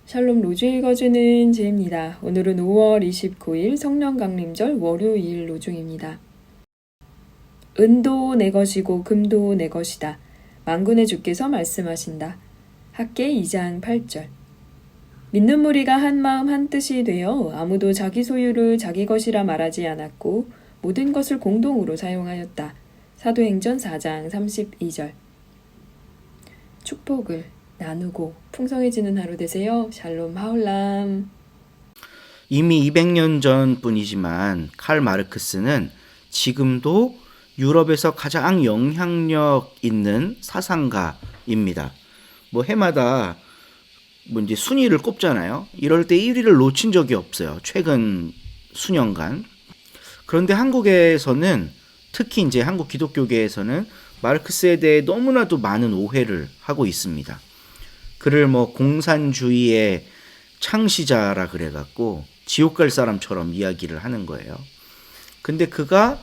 샬롬 로주 읽어주는 제입니다. 오늘은 5월 29일 성령강림절 월요일 로중입니다. 은도 내 것이고 금도 내 것이다. 만군의 주께서 말씀하신다. 학개 2장 8절. 믿는 무리가 한 마음 한 뜻이 되어 아무도 자기 소유를 자기 것이라 말하지 않았고 모든 것을 공동으로 사용하였다. 사도행전 4장 32절. 축복을 나누고 풍성해지는 하루 되세요. 샬롬 하울람. 이미 200년 전 뿐이지만 칼 마르크스는 지금도 유럽에서 가장 영향력 있는 사상가입니다. 해마다 이제 순위를 꼽잖아요. 이럴 때 1위를 놓친 적이 없어요. 최근 수년간. 그런데 한국에서는 특히 이제 한국 기독교계에서는 마르크스에 대해 너무나도 많은 오해를 하고 있습니다. 그를 공산주의의 창시자라 그래갖고 지옥 갈 사람처럼 이야기를 하는 거예요. 근데 그가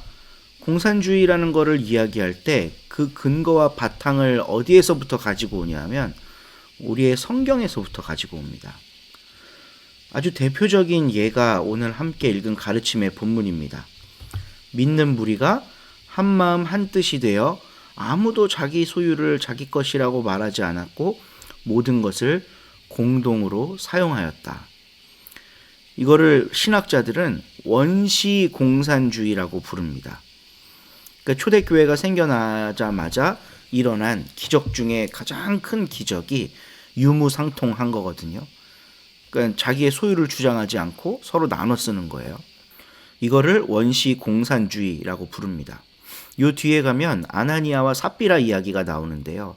공산주의라는 거를 이야기할 때 그 근거와 바탕을 어디에서부터 가지고 오냐면 우리의 성경에서부터 가지고 옵니다. 아주 대표적인 예가 오늘 함께 읽은 가르침의 본문입니다. 믿는 무리가 한 마음 한 뜻이 되어 아무도 자기 소유를 자기 것이라고 말하지 않았고 모든 것을 공동으로 사용하였다. 이거를 신학자들은 원시 공산주의라고 부릅니다. 그러니까 초대교회가 생겨나자마자 일어난 기적 중에 가장 큰 기적이 유무상통한 거거든요. 그러니까 자기의 소유를 주장하지 않고 서로 나눠 쓰는 거예요. 이거를 원시 공산주의라고 부릅니다. 요 뒤에 가면 아나니아와 삽비라 이야기가 나오는데요.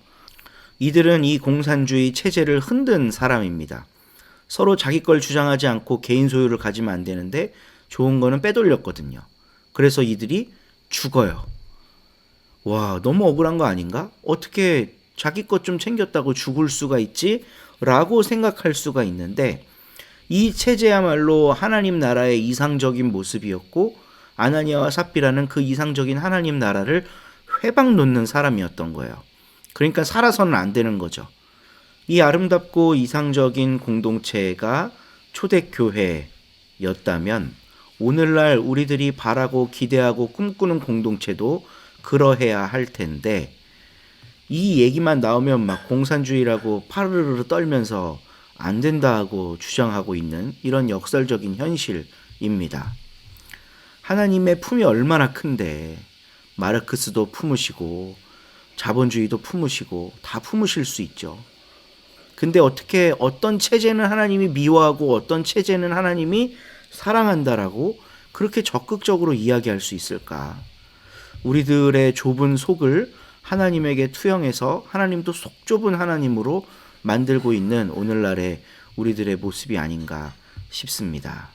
이들은 이 공산주의 체제를 흔든 사람입니다. 서로 자기 걸 주장하지 않고 개인 소유를 가지면 안 되는데 좋은 거는 빼돌렸거든요. 그래서 이들이 죽어요. 와, 너무 억울한 거 아닌가? 어떻게 자기 것 좀 챙겼다고 죽을 수가 있지? 라고 생각할 수가 있는데 이 체제야말로 하나님 나라의 이상적인 모습이었고 아나니아와 삽비라는 그 이상적인 하나님 나라를 회방 놓는 사람이었던 거예요. 그러니까 살아서는 안 되는 거죠. 이 아름답고 이상적인 공동체가 초대교회였다면 오늘날 우리들이 바라고 기대하고 꿈꾸는 공동체도 그러해야 할 텐데 이 얘기만 나오면 공산주의라고 파르르르 떨면서 안 된다고 주장하고 있는 이런 역설적인 현실입니다. 하나님의 품이 얼마나 큰데 마르크스도 품으시고 자본주의도 품으시고 다 품으실 수 있죠. 근데 어떻게 어떤 체제는 하나님이 미워하고 어떤 체제는 하나님이 사랑한다라고 그렇게 적극적으로 이야기할 수 있을까? 우리들의 좁은 속을 하나님에게 투영해서 하나님도 속 좁은 하나님으로 만들고 있는 오늘날의 우리들의 모습이 아닌가 싶습니다.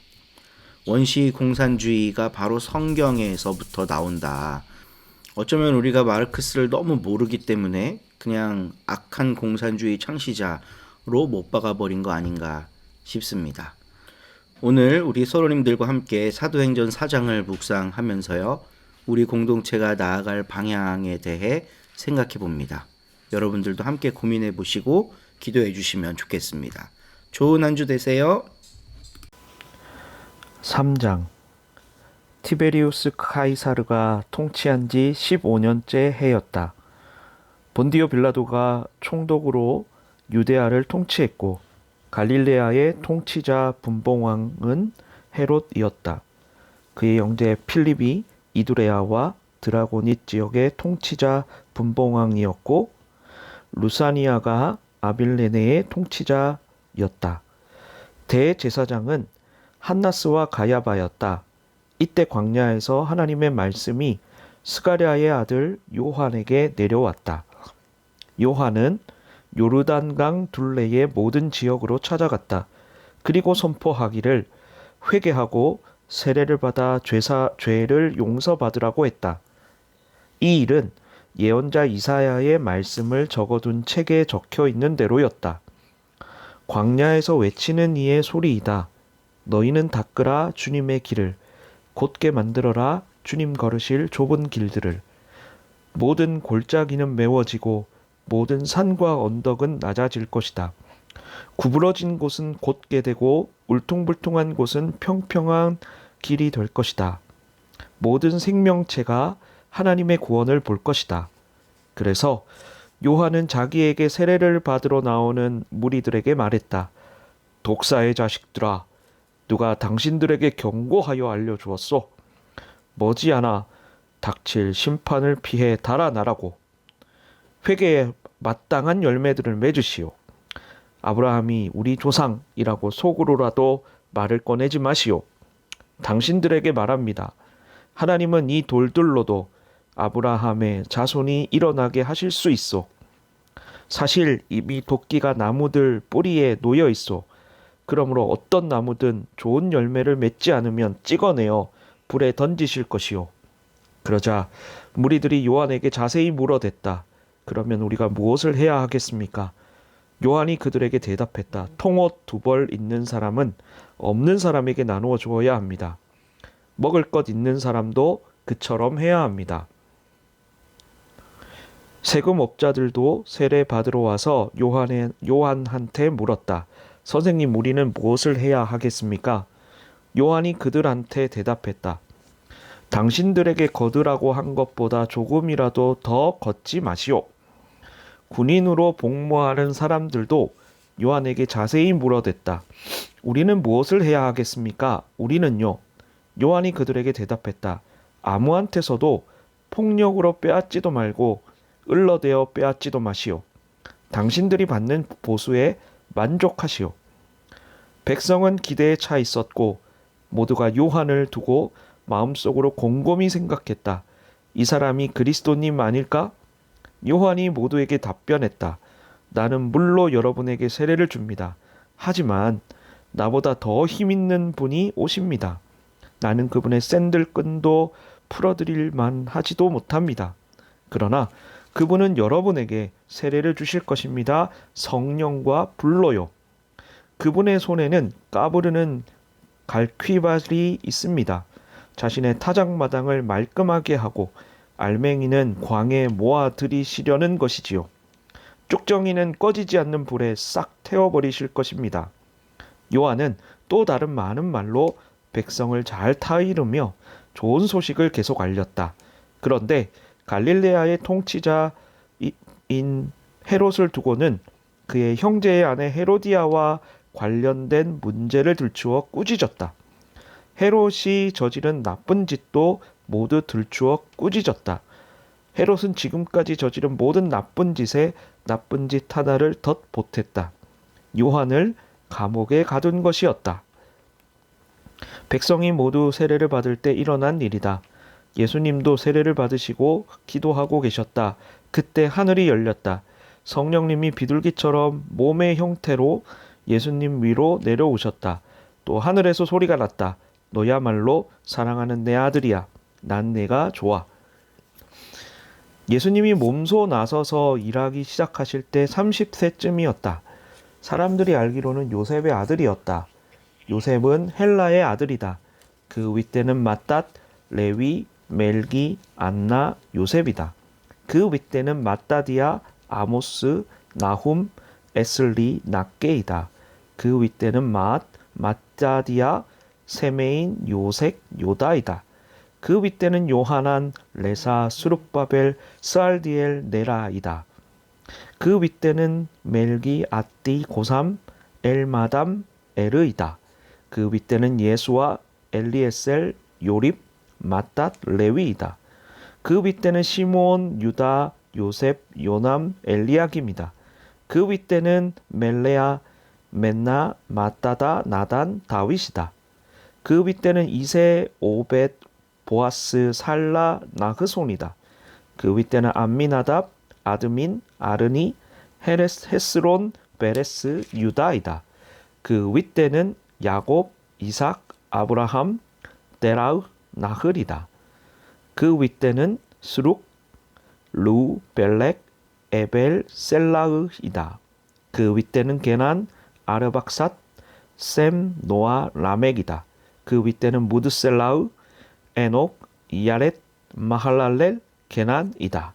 원시 공산주의가 바로 성경에서부터 나온다. 어쩌면 우리가 마르크스를 너무 모르기 때문에 그냥 악한 공산주의 창시자로 못 박아버린 거 아닌가 싶습니다. 오늘 우리 서로님들과 함께 사도행전 4장을 묵상하면서요. 우리 공동체가 나아갈 방향에 대해 생각해 봅니다. 여러분들도 함께 고민해 보시고 기도해 주시면 좋겠습니다. 좋은 한 주 되세요. 3장. 티베리우스 카이사르가 통치한 지 15년째 해였다. 본디오 빌라도가 총독으로 유데아를 통치했고 갈릴레아의 통치자 분봉왕은 헤롯이었다. 그의 형제 필립이 이두레아와 드라고닛 지역의 통치자 분봉왕이었고 루사니아가 아빌레네의 통치자였다. 대제사장은 한나스와 가야바였다. 이때 광야에서 하나님의 말씀이 스가랴의 아들 요한에게 내려왔다. 요한은 요르단강 둘레의 모든 지역으로 찾아갔다. 그리고 선포하기를 회개하고 세례를 받아 죄를 용서받으라고 했다. 이 일은 예언자 이사야의 말씀을 적어둔 책에 적혀 있는 대로였다. 광야에서 외치는 이의 소리이다. 너희는 닦으라 주님의 길을, 곧게 만들어라 주님 걸으실 좁은 길들을. 모든 골짜기는 메워지고 모든 산과 언덕은 낮아질 것이다. 구부러진 곳은 곧게 되고 울퉁불퉁한 곳은 평평한 길이 될 것이다. 모든 생명체가 하나님의 구원을 볼 것이다. 그래서 요한은 자기에게 세례를 받으러 나오는 무리들에게 말했다. 독사의 자식들아, 누가 당신들에게 경고하여 알려주었소? 머지않아 닥칠 심판을 피해 달아나라고. 회개에 마땅한 열매들을 맺으시오. 아브라함이 우리 조상이라고 속으로라도 말을 꺼내지 마시오. 당신들에게 말합니다. 하나님은 이 돌들로도 아브라함의 자손이 일어나게 하실 수 있소. 사실 이미 도끼가 나무들 뿌리에 놓여 있소. 그러므로 어떤 나무든 좋은 열매를 맺지 않으면 찍어내어 불에 던지실 것이요. 그러자 무리들이 요한에게 자세히 물어댔다. 그러면 우리가 무엇을 해야 하겠습니까? 요한이 그들에게 대답했다. 통옷 2벌 있는 사람은 없는 사람에게 나누어 주어야 합니다. 먹을 것 있는 사람도 그처럼 해야 합니다. 세금업자들도 세례 받으러 와서 요한한테 물었다. 선생님, 우리는 무엇을 해야 하겠습니까? 요한이 그들한테 대답했다. 당신들에게 거두라고 한 것보다 조금이라도 더 걷지 마시오. 군인으로 복무하는 사람들도 요한에게 자세히 물어댔다. 우리는 무엇을 해야 하겠습니까? 우리는요. 요한이 그들에게 대답했다. 아무한테서도 폭력으로 빼앗지도 말고 을러대어 빼앗지도 마시오. 당신들이 받는 보수에 만족하시오. 백성은 기대에 차 있었고 모두가 요한을 두고 마음속으로 곰곰이 생각했다. 이 사람이 그리스도님 아닐까? 요한이 모두에게 답변했다. 나는 물로 여러분에게 세례를 줍니다. 하지만 나보다 더 힘있는 분이 오십니다. 나는 그분의 샌들끈도 풀어드릴 만하지도 못합니다. 그러나 그분은 여러분에게 세례를 주실 것입니다. 성령과 불로요. 그분의 손에는 까부르는 갈퀴발이 있습니다. 자신의 타작마당을 말끔하게 하고 알맹이는 광에 모아 들이시려는 것이지요. 쭉정이는 꺼지지 않는 불에 싹 태워버리실 것입니다. 요한은 또 다른 많은 말로 백성을 잘 타이르며 좋은 소식을 계속 알렸다. 그런데 갈릴레아의 통치자인 헤롯을 두고는 그의 형제의 아내 헤로디아와 관련된 문제를 들추어 꾸짖었다. 헤롯이 저지른 나쁜 짓도 모두 들추어 꾸짖었다. 헤롯은 지금까지 저지른 모든 나쁜 짓에 나쁜 짓 하나를 덧 보탰다. 요한을 감옥에 가둔 것이었다. 백성이 모두 세례를 받을 때 일어난 일이다. 예수님도 세례를 받으시고 기도하고 계셨다. 그때 하늘이 열렸다. 성령님이 비둘기처럼 몸의 형태로 예수님 위로 내려오셨다. 또 하늘에서 소리가 났다. 너야말로 사랑하는 내 아들이야. 난 내가 좋아. 예수님이 몸소 나서서 일하기 시작하실 때 30세쯤이었다. 사람들이 알기로는 요셉의 아들이었다. 요셉은 헬라의 아들이다. 그 윗대는 맏닷, 레위, 멜기, 안나, 요셉이다. 그 윗대는 맏닷이야, 아모스, 나훔, 에슬리, 낫게이다. 그 윗대는 맏닷이야, 세메인, 요색, 요다이다. 그 윗대는 요하난, 레사, 수룹바벨, 스알디엘, 네라이다. 그 윗대는 멜기, 아띠, 고삼, 엘마담, 에르이다. 그 윗대는 예수와 엘리에셀, 요립, 맏닷, 레위이다. 그 윗대는 시므온, 유다, 요셉, 요남, 엘리야김이다. 그 윗대는 멜레아, 맨나, 맏다다, 나단, 다윗이다. 그 윗대는 이세, 오벳, 보아스, 살라, 나흐손이다. 그 윗대는 암미나답, 아드민, 아르니, 헤스론, 베레스, 유다이다. 그 윗대는 야곱, 이삭, 아브라함, 데라흐, 나흘이다. 그 윗대는 스룩, 루, 벨렉, 에벨, 셀라흐이다. 그 윗대는 게난, 아르박삿, 셈, 노아, 라멕이다. 그 윗대는 무드셀라흐, 에녹, 야렛, 마할랄렐, 게난이다.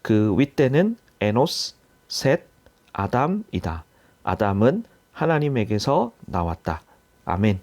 그 윗대는 에노스, 셋, 아담이다. 아담은 하나님에게서 나왔다. 아멘.